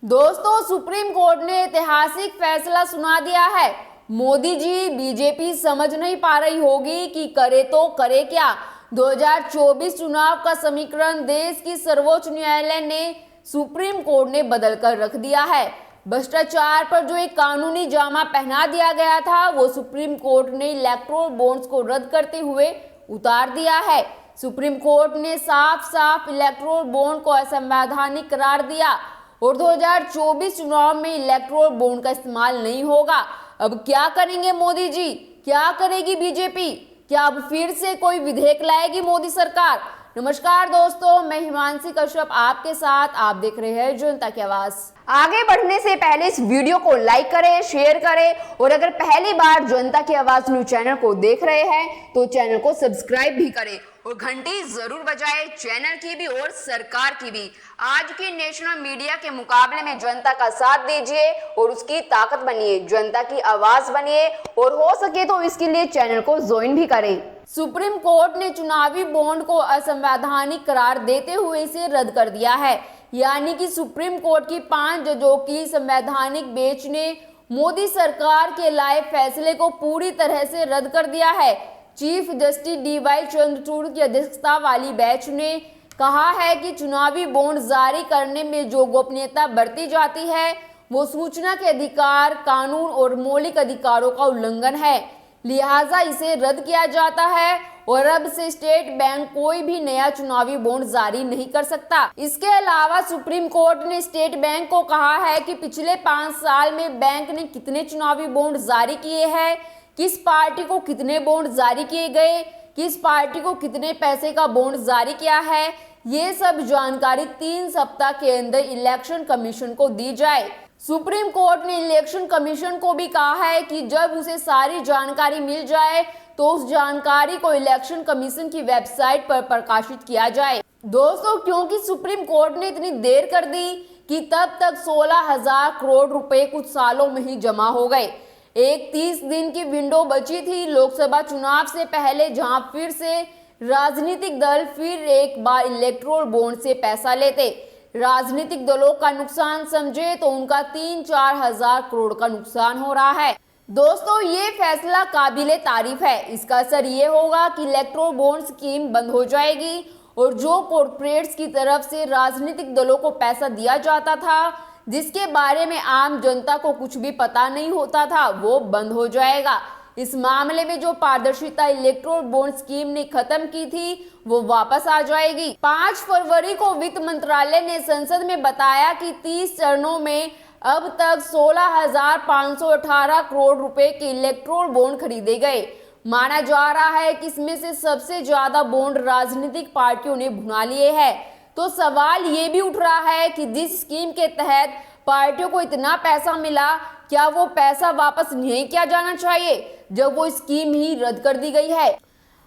दोस्तों, supreme court ने ऐतिहासिक फैसला सुना दिया है। मोदी जी, बीजेपी समझ नहीं पा रही होगी कि करे तो करे क्या। 2024 चुनाव का समीकरण देश की सर्वोच्च न्यायालय ने सुप्रीम कोर्ट ने बदल कर रख दिया है। भ्रष्टाचार पर जो एक कानूनी जामा पहना दिया गया था, वो सुप्रीम कोर्ट ने इलेक्टोरल बॉन्ड्स को रद्द करते हुए उतार दिया है। सुप्रीम कोर्ट ने साफ साफ इलेक्टोरल बॉन्ड को असंवैधानिक करार दिया और 2024 चुनाव में इलेक्टोरल बॉन्ड का इस्तेमाल नहीं होगा। अब क्या करेंगे मोदी जी, क्या करेगी बीजेपी? क्या अब फिर से कोई विधेयक लाएगी मोदी सरकार? नमस्कार दोस्तों, मैं हिमांशी कश्यप आपके साथ। आप देख रहे हैं जनता की आवाज। आगे बढ़ने से पहले इस वीडियो को लाइक करें, शेयर करें और अगर पहली बार जनता की आवाज न्यूज चैनल को देख रहे हैं तो चैनल को सब्सक्राइब भी करें और घंटी जरूर बजाएं, चैनल की भी और सरकार की भी। आज की नेशनल मीडिया के मुकाबले में जनता का साथ दीजिए और उसकी ताकत बनिए, जनता की आवाज बनिए और हो सके तो इसके लिए चैनल को ज्वाइन भी करें। सुप्रीम कोर्ट ने चुनावी बॉन्ड को असंवैधानिक करार देते हुए इसे रद्द कर दिया है। यानी कि सुप्रीम कोर्ट की 5 जजों की संवैधानिक बेंच ने मोदी सरकार के लाए फैसले को पूरी तरह से रद्द कर दिया है। चीफ जस्टिस DY चंद्रचूड़ की अध्यक्षता वाली बेंच ने कहा है कि चुनावी बॉन्ड जारी करने में जो गोपनीयता बरती जाती है वो सूचना के अधिकार, कानून और मौलिक अधिकारों का उल्लंघन है, लिहाजा इसे रद्द किया जाता है और अब से स्टेट बैंक कोई भी नया चुनावी बॉन्ड जारी नहीं कर सकता। इसके अलावा सुप्रीम कोर्ट ने स्टेट बैंक को कहा है कि पिछले 5 साल में बैंक ने कितने चुनावी बॉन्ड जारी किए हैं, किस पार्टी को कितने बॉन्ड जारी किए गए, किस पार्टी को कितने पैसे का बॉन्ड जारी किया है, ये सब जानकारी 3 सप्ताह के अंदर इलेक्शन कमीशन को दी जाए। सुप्रीम कोर्ट ने इलेक्शन कमीशन को भी कहा है कि जब उसे सारी जानकारी मिल जाए तो उस जानकारी को इलेक्शन कमीशन की वेबसाइट पर प्रकाशित किया जाए। दोस्तों, क्योंकि सुप्रीम कोर्ट ने इतनी देर कर दी कि तब तक 16,000 करोड़ रुपए कुछ सालों में ही जमा हो गए। एक 30 दिन की विंडो बची थी लोकसभा चुनाव से पहले, जहां फिर से राजनीतिक दल फिर एक बार इलेक्टोरल बॉन्ड से पैसा लेते। राजनीतिक दलों का नुकसान समझे तो उनका 3-4 हजार करोड़ का नुकसान हो रहा है। दोस्तों, ये फैसला काबिले तारीफ है। इसका असर ये होगा कि इलेक्टोरल बॉन्ड स्कीम बंद हो जाएगी और जो कॉर्पोरेट्स की तरफ से राजनीतिक दलों को पैसा दिया जाता था, जिसके बारे में आम जनता को कुछ भी पता नहीं होता था, वो बंद हो जाएगा। इस मामले में जो पारदर्शिता इलेक्टोरल बॉन्ड स्कीम ने खत्म की थी वो वापस आ जाएगी। 5 फरवरी को वित्त मंत्रालय ने संसद में बताया कि 30 चरणों में अब तक 16,518 करोड़ रुपए के इलेक्टोरल बॉन्ड खरीदे गए। माना जा रहा है कि इसमें से सबसे ज्यादा बॉन्ड राजनीतिक पार्टियों ने भुना लिए हैं। तो सवाल ये भी उठ रहा है कि जिस स्कीम के तहत पार्टियों को इतना पैसा मिला, क्या वो पैसा वापस नहीं किया जाना चाहिए जब वो स्कीम ही रद्द कर दी गई है?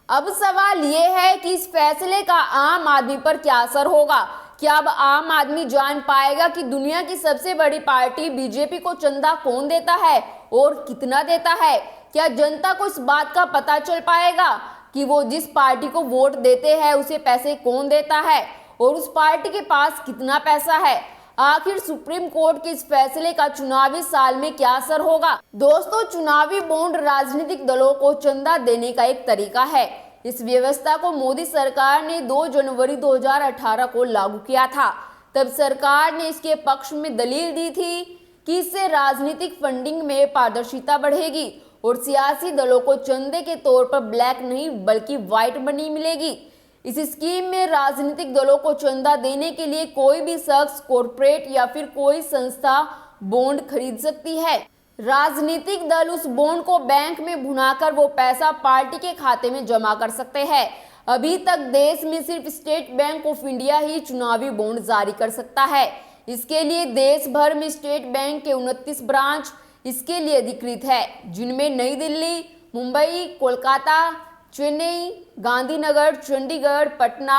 अब सवाल ये है कि इस फैसले का आम आदमी पर क्या असर होगा। क्या अब आम आदमी जान पाएगा कि दुनिया की सबसे बड़ी पार्टी बीजेपी को चंदा कौन देता है और कितना देता है? क्या जनता को इस बात का पता चल पाएगा कि वो जिस पार्टी को वोट देते हैं उसे पैसे कौन देता है और उस पार्टी के पास कितना पैसा है? आखिर सुप्रीम कोर्ट के इस फैसले का चुनावी साल में क्या असर होगा? दोस्तों, चुनावी बॉन्ड राजनीतिक दलों को चंदा देने का एक तरीका है। इस व्यवस्था को मोदी सरकार ने 2 जनवरी 2018 को लागू किया था। तब सरकार ने इसके पक्ष में दलील दी थी कि इससे राजनीतिक फंडिंग में पारदर्शिता बढ़ेगी और सियासी दलों को चंदे के तौर पर ब्लैक नहीं बल्कि व्हाइट मनी मिलेगी। इस स्कीम में राजनीतिक दलों को चंदा देने के लिए कोई भी शख्स, कॉर्पोरेट या फिर कोई संस्था बॉन्ड खरीद सकती है। राजनीतिक दल उस बॉन्ड को बैंक में भुनाकर वो पैसा पार्टी के खाते में जमा कर सकते हैं। अभी तक देश में सिर्फ स्टेट बैंक ऑफ इंडिया ही चुनावी बॉन्ड जारी कर सकता है। इसके लिए देश भर में स्टेट बैंक के 29 ब्रांच इसके लिए अधिकृत है, जिनमें नई दिल्ली, मुंबई, कोलकाता, चेन्नई, गांधीनगर, चंडीगढ़, पटना,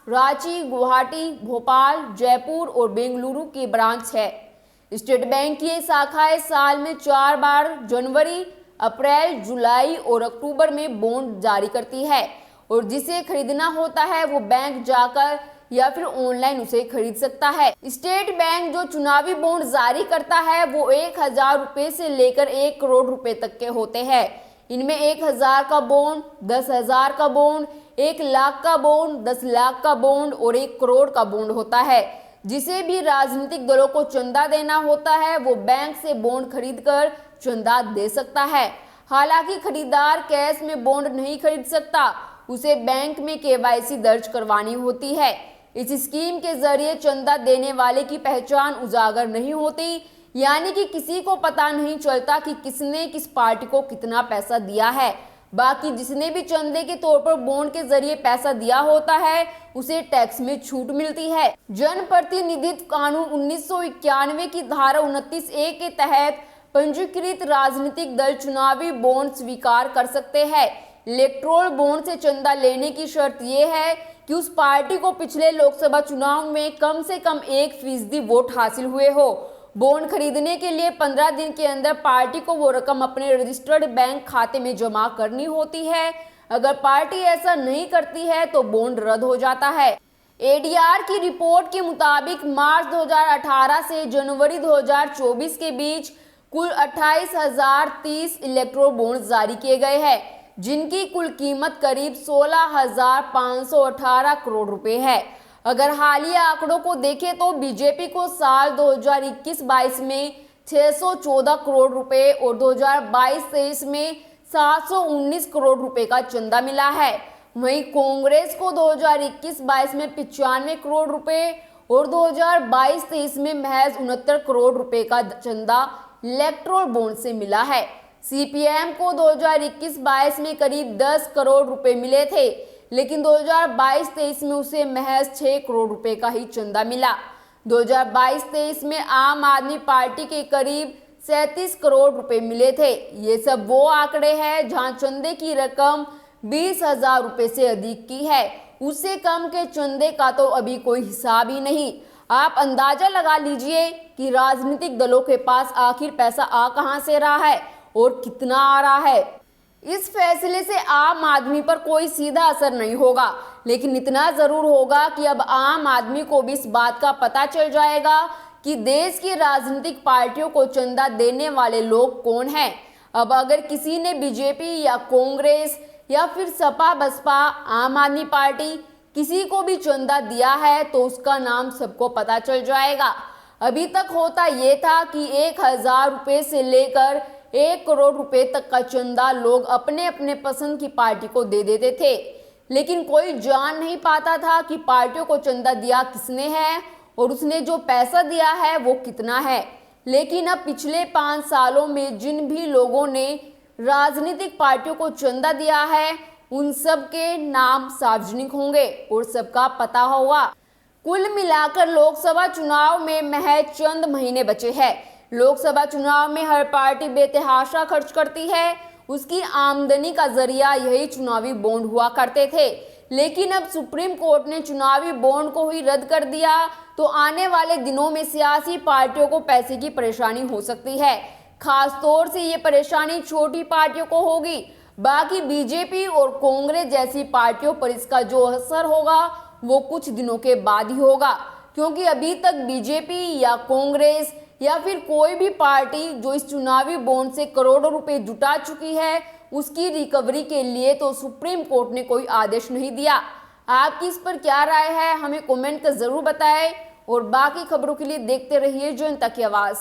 रांची, गुवाहाटी, भोपाल, जयपुर और बेंगलुरु की ब्रांच है। स्टेट बैंक की ये शाखाएं साल में 4 बार जनवरी, अप्रैल, जुलाई और अक्टूबर में बॉन्ड जारी करती है और जिसे खरीदना होता है वो बैंक जाकर या फिर ऑनलाइन उसे खरीद सकता है। स्टेट बैंक जो चुनावी बॉन्ड जारी करता है वो 1000 रुपए से लेकर 1 करोड़ रुपए तक के होते हैं। इनमें 1000 का बॉन्ड, 10,000 का बॉन्ड, 1 लाख का बॉन्ड, 10 लाख का बॉन्ड और 1 करोड़ का बॉन्ड होता है। जिसे भी राजनीतिक दलों को चंदा देना होता है वो बैंक से बॉन्ड खरीदकर चंदा दे सकता है। हालांकि खरीदार कैश में बॉन्ड नहीं खरीद सकता, उसे बैंक में केवाईसी दर्ज करवानी होती है। इस स्कीम के जरिए चंदा देने वाले की पहचान उजागर नहीं होती, यानी कि किसी को पता नहीं चलता कि किसने किस पार्टी को कितना पैसा दिया है। बाकी जिसने भी चंदे के तौर पर बॉन्ड के जरिए पैसा दिया होता है उसे टैक्स में छूट मिलती है। जनप्रतिनिधित्व कानून 1991 की धारा 29A के तहत पंजीकृत राजनीतिक दल चुनावी बॉन्ड स्वीकार कर सकते हैं। इलेक्टोरल बॉन्ड से चंदा लेने की शर्त यह है कि उस पार्टी को पिछले लोकसभा चुनाव में कम से कम 1% वोट हासिल हुए हो। बॉन्ड खरीदने के लिए 15 दिन के अंदर पार्टी को वो रकम अपने रजिस्टर्ड बैंक खाते में जमा करनी होती है। अगर पार्टी ऐसा नहीं करती है तो बॉन्ड रद्द हो जाता है। एडीआर की रिपोर्ट के मुताबिक मार्च 2018 से जनवरी 2024 के बीच कुल 28,030 इलेक्टोरल बॉन्ड जारी किए गए हैं, जिनकी कुल कीमत करीब 16,518 करोड़ रुपए है। अगर हालिया आंकड़ों को देखें तो बीजेपी को साल 2021-22 में 614 करोड़ रुपए और 2022-23 में 719 करोड़ रुपए का चंदा मिला है। वहीं कांग्रेस को 2021-22 में 95 करोड़ रुपए और 2022-23 में महज 69 करोड़ रुपए का चंदा इलेक्टोरल बॉन्ड से मिला है। सीपीएम को 2021-22 में करीब 10 करोड़ रुपए मिले थे, लेकिन 2022-23 में उसे महज 6 करोड़ रुपए का ही चंदा मिला। 2022-23 में आम आदमी पार्टी के करीब 37 करोड़ रुपए मिले थे। ये सब वो आंकड़े हैं जहां चंदे की रकम 20,000 रुपए से अधिक की है। उससे कम के चंदे का तो अभी कोई हिसाब ही नहीं। आप अंदाजा लगा लीजिए कि राजनीतिक दलों के पास आखिर पैसा आ कहां से रहा है और कितना आ रहा है। इस फैसले से आम आदमी पर कोई सीधा असर नहीं होगा, लेकिन इतना जरूर होगा कि अब आम आदमी को भी इस बात का पता चल जाएगा कि देश की राजनीतिक पार्टियों को चंदा देने वाले लोग कौन हैं। अब अगर किसी ने बीजेपी या कांग्रेस या फिर सपा बसपा आम आदमी पार्टी किसी को भी चंदा दिया है तो उसका नाम सबको पता चल जाएगा। अभी तक होता ये था कि 1000 रुपए से लेकर 1 करोड़ रुपए तक का चंदा लोग अपने अपने पसंद की पार्टी को दे देते थे, लेकिन कोई जान नहीं पाता था कि पार्टियों को चंदा दिया किसने है और उसने जो पैसा दिया है वो कितना है। लेकिन अब पिछले 5 सालों में जिन भी लोगों ने राजनीतिक पार्टियों को चंदा दिया है उन सब के नाम सार्वजनिक होंगे और सबका पता होगा। कुल मिलाकर लोकसभा चुनाव में महज चंद महीने बचे हैं। लोकसभा चुनाव में हर पार्टी बेतहाशा खर्च करती है, उसकी आमदनी का जरिया यही चुनावी बॉन्ड हुआ करते थे। लेकिन अब सुप्रीम कोर्ट ने चुनावी बॉन्ड को ही रद्द कर दिया तो आने वाले दिनों में सियासी पार्टियों को पैसे की परेशानी हो सकती है। खास तौर से ये परेशानी छोटी पार्टियों को होगी। बाकी बीजेपी और कांग्रेस जैसी पार्टियों पर इसका जो असर होगा वो कुछ दिनों के बाद ही होगा, क्योंकि अभी तक बीजेपी या कांग्रेस या फिर कोई भी पार्टी जो इस चुनावी बॉन्ड से करोड़ों रुपए जुटा चुकी है उसकी रिकवरी के लिए तो सुप्रीम कोर्ट ने कोई आदेश नहीं दिया। आपकी इस पर क्या राय है हमें कमेंट कर जरूर बताएं और बाकी खबरों के लिए देखते रहिए जनता की आवाज।